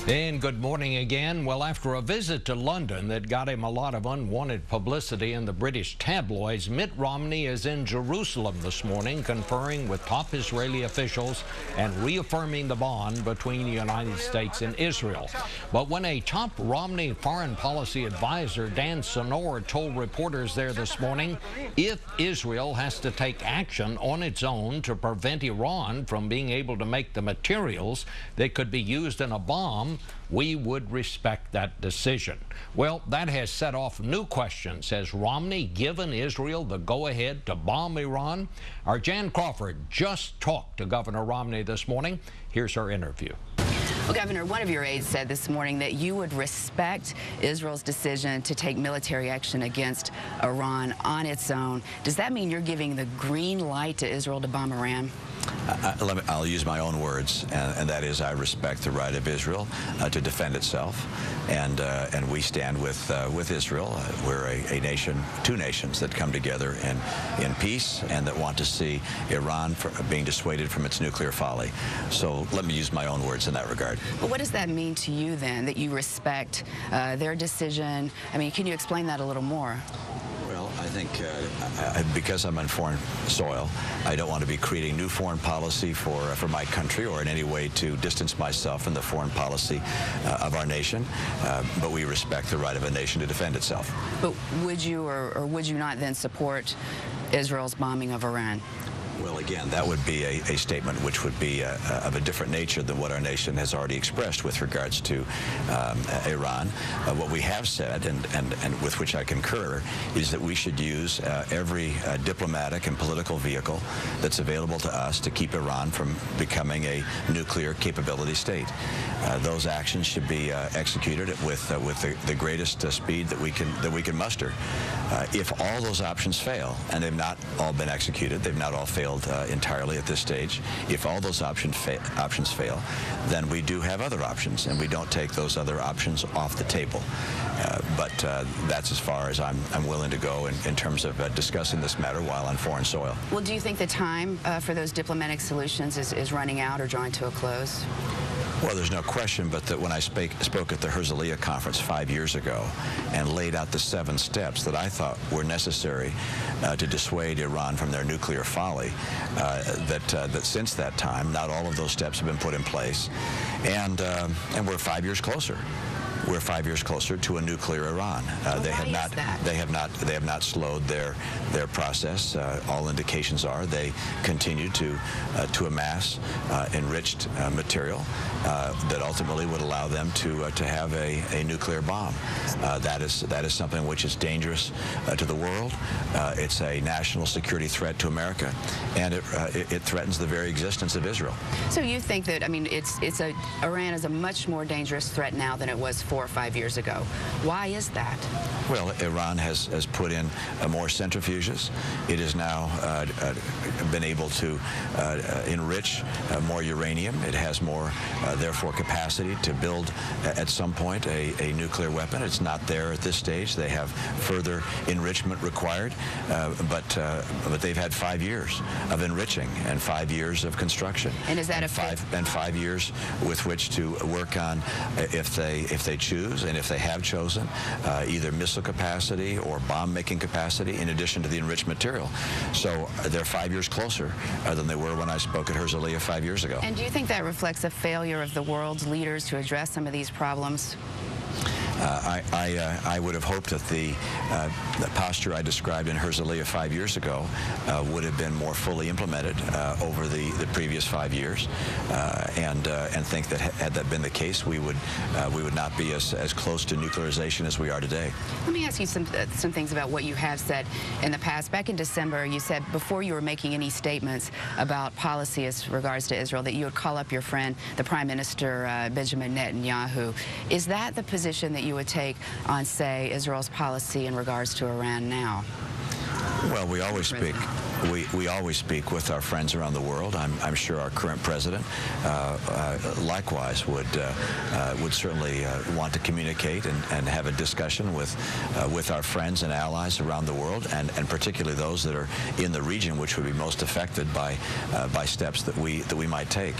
And good morning again. Well, after a visit to London that got him a lot of unwanted publicity in the British tabloids, Mitt Romney is in Jerusalem this morning conferring with top Israeli officials and reaffirming the bond between the United States and Israel. But when a top Romney foreign policy advisor, Dan Senor, told reporters there this morning, if Israel has to take action on its own to prevent Iran from being able to make the materials that could be used in a bomb, we would respect that decision. Well, that has set off new questions. Has Romney given Israel the go-ahead to bomb Iran? Our Jan Crawford just talked to Governor Romney this morning. Here's her interview. Well, Governor, one of your aides said this morning that you would respect Israel's decision to take military action against Iran on its own. Does that mean you're giving the green light to Israel to bomb Iran? I'll use my own words, and that is I respect the right of Israel to defend itself, and we stand with Israel. We're a nation, two nations that come together in peace and that want to see Iran being dissuaded from its nuclear folly. So let me use my own words in that regard. But what does that mean to you then, that you respect their decision? I mean, can you explain that a little more? Well, I think because I'm on foreign soil, I don't want to be creating new foreign policy for my country or in any way to distance myself from the foreign policy of our nation. But we respect the right of a nation to defend itself. But would you or would you not then support Israel's bombing of Iran? Well, again, that would be a statement which would be of a different nature than what our nation has already expressed with regards to Iran. What we have said, and with which I concur, is that we should use every diplomatic and political vehicle that's available to us to keep Iran from becoming a nuclear capability state. Those actions should be executed with the greatest speed that we can muster. If all those options fail, and they've not all been executed, they've not all failed entirely at this stage. If all those options fail, then we do have other options, and we don't take those other options off the table. But that's as far as I'm willing to go in terms of discussing this matter while on foreign soil. Well, do you think the time for those diplomatic solutions is running out or drawing to a close? Well, there's no question but that when I spoke at the Herzliya conference 5 years ago and laid out the 7 steps that I thought were necessary to dissuade Iran from their nuclear folly, that since that time, not all of those steps have been put in place, and we're 5 years closer. We're 5 years closer to a nuclear Iran. They have not slowed their process. All indications are they continue to amass enriched material that ultimately would allow them to have a nuclear bomb. That is something which is dangerous to the world. It's a national security threat to America, and it threatens the very existence of Israel. So you think that, I mean, Iran is a much more dangerous threat now than it was 4 or 5 years ago. Why is that? Well, Iran has put in more centrifuges. It has now been able to enrich more uranium. It has more, therefore, capacity to build at some point a nuclear weapon. It's not there at this stage. They have further enrichment required, but they've had 5 years of enriching and 5 years of construction. And is that and 5 years with which to work on, if they choose and if they have chosen, either missile capacity or bomb-making capacity in addition to the enriched material. So they're 5 years closer than they were when I spoke at Herzliya 5 years ago. And do you think that reflects a failure of the world's leaders to address some of these problems? I would have hoped that the posture I described in Herzliya 5 years ago would have been more fully implemented over the previous 5 years, and think that had that been the case, we would not be as close to nuclearization as we are today. Let me ask you some things about what you have said in the past. Back in December, you said before you were making any statements about policy as regards to Israel that you would call up your friend, the Prime Minister Benjamin Netanyahu. Is that the position that you would take on, say, Israel's policy in regards to Iran now? Well, we always speak. We always speak with our friends around the world. I'm sure our current president likewise would certainly want to communicate and have a discussion with our friends and allies around the world, and particularly those that are in the region, which would be most affected by steps that we might take.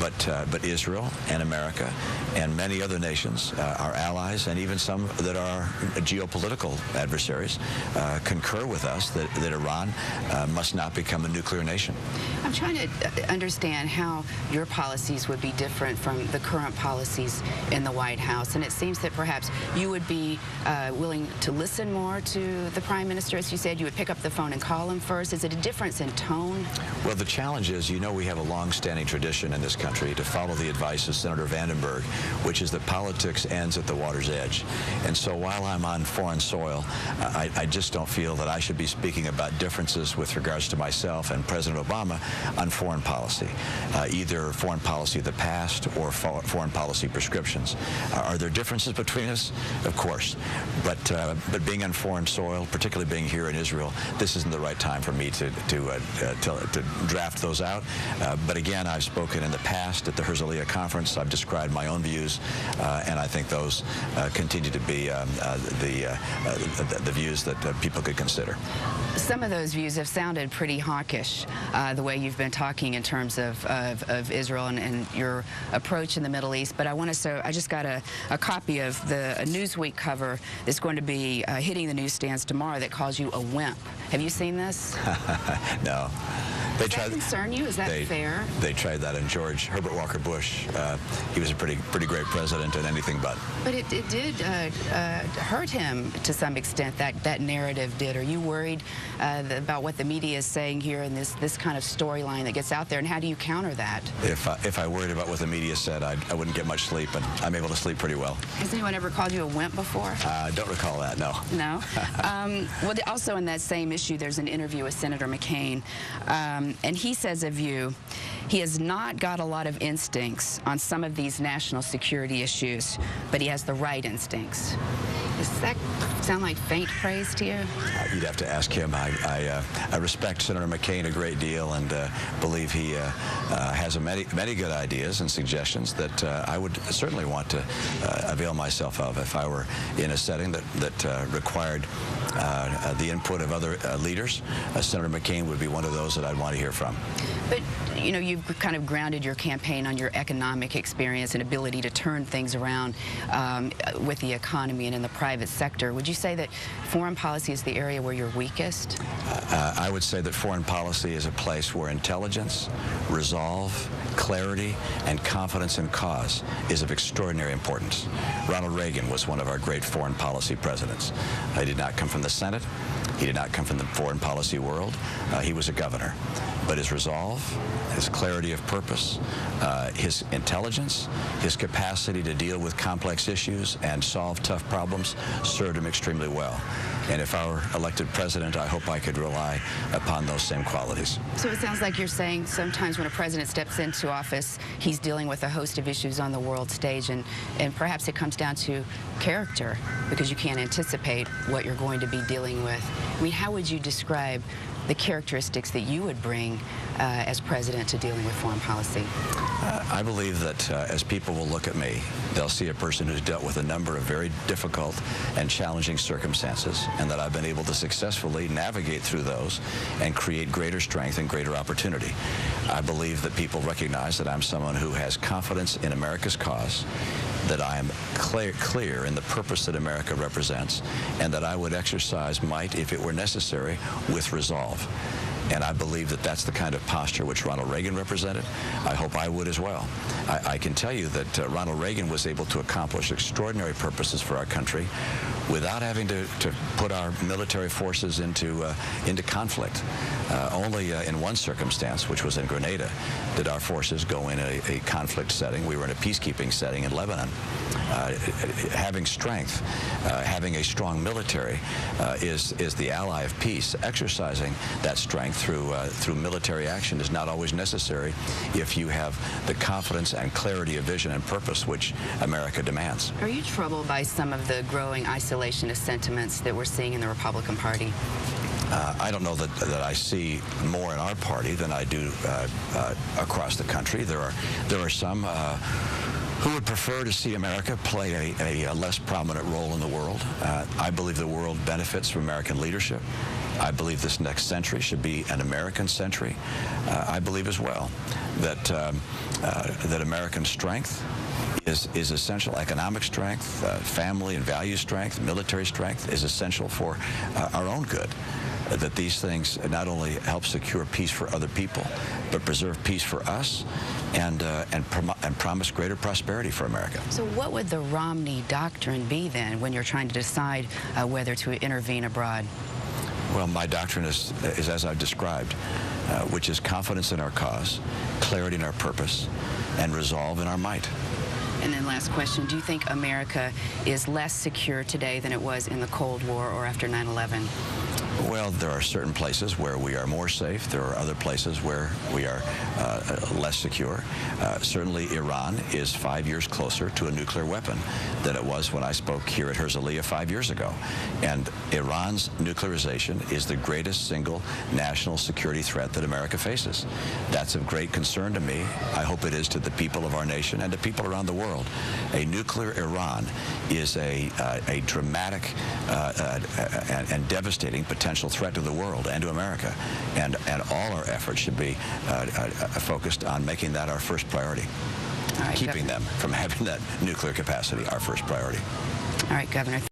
But Israel and America and many other nations, our allies, and even some that are geopolitical adversaries, concur with us that Iran must not become a nuclear nation. I'm trying to understand how your policies would be different from the current policies in the White House, and it seems that perhaps you would be willing to listen more to the Prime Minister. As you said, you would pick up the phone and call him first. Is it a difference in tone? Well, the challenge is, we have a long-standing tradition in this country to follow the advice of Senator Vandenberg, which is that politics ends at the water's edge. And so while I'm on foreign soil, I just don't feel that I should be speaking about differences with regards to myself and President Obama on foreign policy, either foreign policy of the past or foreign policy prescriptions. Are there differences between us? Of course. But being on foreign soil, particularly being here in Israel, this isn't the right time for me to draft those out. But again, I've spoken in the past at the Herzliya conference. I've described my own views, and I think those continue to be the views that people could consider. Some of those views have sounded pretty hawkish, the way you've been talking in terms of Israel and your approach in the Middle East. But I just got a copy of a Newsweek cover that's going to be hitting the newsstands tomorrow that calls you a wimp. Have you seen this? No. Does that concern you? Is that fair? They tried that on Herbert Walker Bush. He was a pretty great president and anything but. But it did hurt him to some extent, that narrative did. Are you worried about what the media is saying here and this kind of storyline that gets out there, and how do you counter that? If I worried about what the media said, I wouldn't get much sleep, and I'm able to sleep pretty well. Has anyone ever called you a wimp before? I don't recall that, no. No? Well, also in that same issue, there's an interview with Senator McCain, and he says of you, he has not got a lot of instincts on some of these national security issues, but he has the right instincts. Does that sound like faint praise to you? You'd have to ask him. I respect Senator McCain a great deal and believe he has many good ideas and suggestions that I would certainly want to avail myself of if I were in a setting that required the input of other leaders. Senator McCain would be one of those that I'd want to hear from. But, you've kind of grounded your campaign on your economic experience and ability to turn things around with the economy and in the private sector. Would you say that foreign policy is the area where you're weakest? I would say that foreign policy is a place where intelligence, resolve, clarity, and confidence in cause is of extraordinary importance. Ronald Reagan was one of our great foreign policy presidents. He did not come from the Senate. He did not come from the foreign policy world. He was a governor. But his resolve, his clarity of purpose, his intelligence, his capacity to deal with complex issues and solve tough problems served him extremely well. And if I were elected president, I hope I could rely upon those same qualities. So it sounds like you're saying sometimes when a president steps into office, he's dealing with a host of issues on the world stage, and perhaps it comes down to character, because you can't anticipate what you're going to be dealing with. I mean, how would you describe the characteristics that you would bring as president to dealing with foreign policy? I believe that as people will look at me, they'll see a person who's dealt with a number of very difficult and challenging circumstances, and that I've been able to successfully navigate through those and create greater strength and greater opportunity. I believe that people recognize that I'm someone who has confidence in America's cause, that I am clear in the purpose that America represents, and that I would exercise might, if it were necessary, with resolve. And I believe that that's the kind of posture which Ronald Reagan represented. I hope I would as well. I can tell you that Ronald Reagan was able to accomplish extraordinary purposes for our country without having to put our military forces into conflict. Only in one circumstance, which was in Grenada, did our forces go in a conflict setting. We were in a peacekeeping setting in Lebanon. Having strength, having a strong military is the ally of peace. Exercising that strength through military action is not always necessary if you have the confidence and clarity of vision and purpose which America demands. Are you troubled by some of the growing isolationist sentiments that we're seeing in the Republican Party? I don't know that I see more in our party than I do across the country. There are some who would prefer to see America play a less prominent role in the world. I believe the world benefits from American leadership. I believe this next century should be an American century. I believe as well that that American strength is essential. Economic strength, family and value strength, military strength is essential for our own good. That these things not only help secure peace for other people, but preserve peace for us and promise greater prosperity for America. So what would the Romney doctrine be then when you're trying to decide whether to intervene abroad? Well, my doctrine is as I've described, which is confidence in our cause, clarity in our purpose, and resolve in our might. And then last question, do you think America is less secure today than it was in the Cold War or after 9/11? Well, there are certain places where we are more safe. There are other places where we are less secure. Certainly, Iran is 5 years closer to a nuclear weapon than it was when I spoke here at Herzliya 5 years ago. And Iran's nuclearization is the greatest single national security threat that America faces. That's of great concern to me. I hope it is to the people of our nation and to people around the world. A nuclear Iran is a dramatic and devastating potential threat to the world and to America, and all our efforts should be focused on making that our first priority. All right, keeping them from having that nuclear capacity our first priority. All right, Governor.